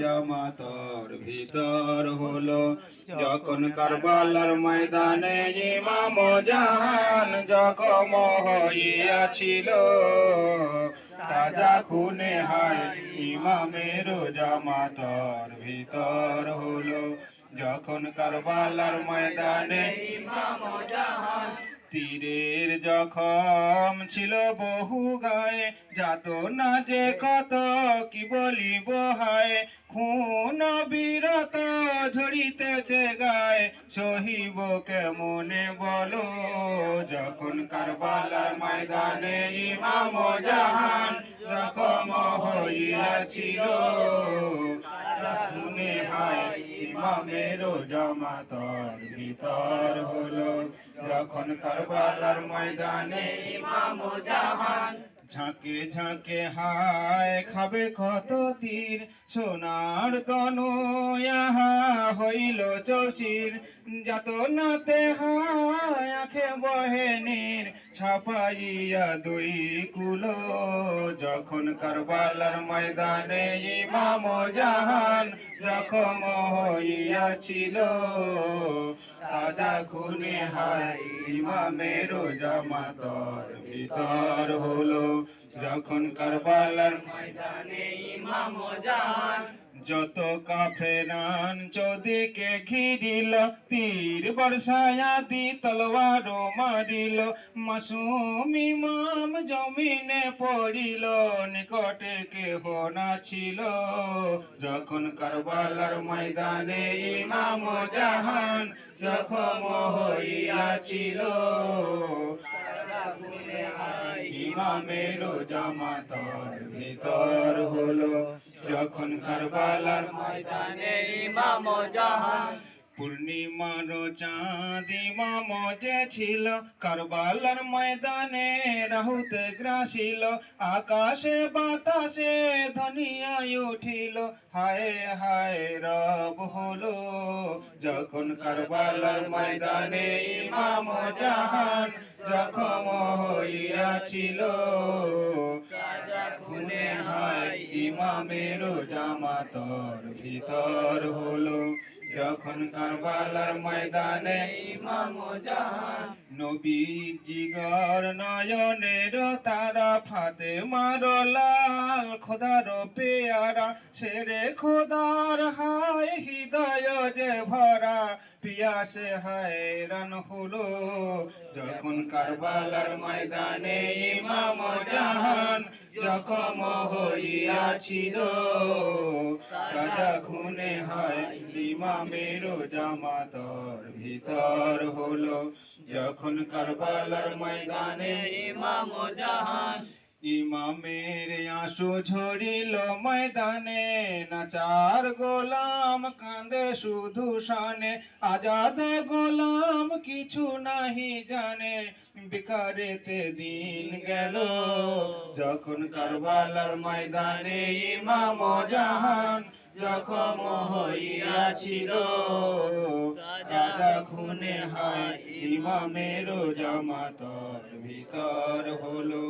জামাতর ভিতর হলো যখন কারবালার ময়দানে ইমাম জাহান জখম হইয়াছিল তাজা খুনে হায় ইমামের জামাতর ভিতর হলো যখন কারবালার ময়দানে ইমাম জাহান তীরের জখম ছিল বহু গায়ে যাত না যে কত কি বলিব হায় খুন বিরত ঝরিতেছে গায়ে সহিব কেমনে বলো যখন কারবালার ময়দানে ইমাম জাহান জখম হইয়াছিল খুনে হায় ইমামের জামাতর ভিতর হলো যখন কারবালার ময়দানে ইমাম জাহান ঝাঁকে ঝাঁকে হায় খাবে কত তীর সোনার তনু ইহা হইল চৌচির যাত নাতে হায় আখে বহে নীর ছাপাইয়া দুই কুলো যখন কারবালার ময়দানে ইমাম জাহান জখম হইয়াছিল তাজা খুনে হায় ইমামের জামাতর ভিতর হলো যখন কারবালার ময়দানে ইমাম জাহান যত কাফেরান চৌদিকে ঘিরিল তীর বর্ষায়া দি তলোয়ার মারিল মাসুম ইমাম জমিনে পড়িল নিকটে কেহ না ছিল যখন কারবালার ময়দানে ইমাম জাহান জখম হইয়াছিল ইমামের জামাতর ভিতর হলো যখন কারবালার ময়দানে ইমাম জাহান পূর্ণিমার চাঁদ ইমাম যে ছিল কারবালার ময়দানে রাহুতে গ্রাসিল আকাশে বাতাসে ধনিয়ায় উঠিল হায় হায় রব হলো যখন কারবালার ময়দানে ইমাম জাহান জখম হইয়াছিল খুনে হায় ইমামের জামাতর ভিতর হলো যখন কারবালার ময়দানে ইমাম জাহান নবীর জিগর নয়নের তারা ফাতেমার লাল খোদার পেয়ারা ছেড়ে খোদার হায় হৃদয় যে ভরা পিয়াসে হায়রান হলো যখন কারবালার ময়দানে ইমাম জাহান জখম হইয়াছিল তাজা খুনে হায় ইমামের জামাতর ভিতর হলো যখন কারবালার ময়দানে ইমাম জাহান ইমামের আঁসু ঝরিল ময়দানে নাচার গোলাম কাঁদে শুধু শানে আজাদ গোলাম কিছু নাহি জানে বিকারেতে দিন গেল যখন কারবালার ময়দানে ইমাম জাহান জখম হইয়াছিল তাজা খুনে হায় ইমামের জামাতর ভিতর হলো।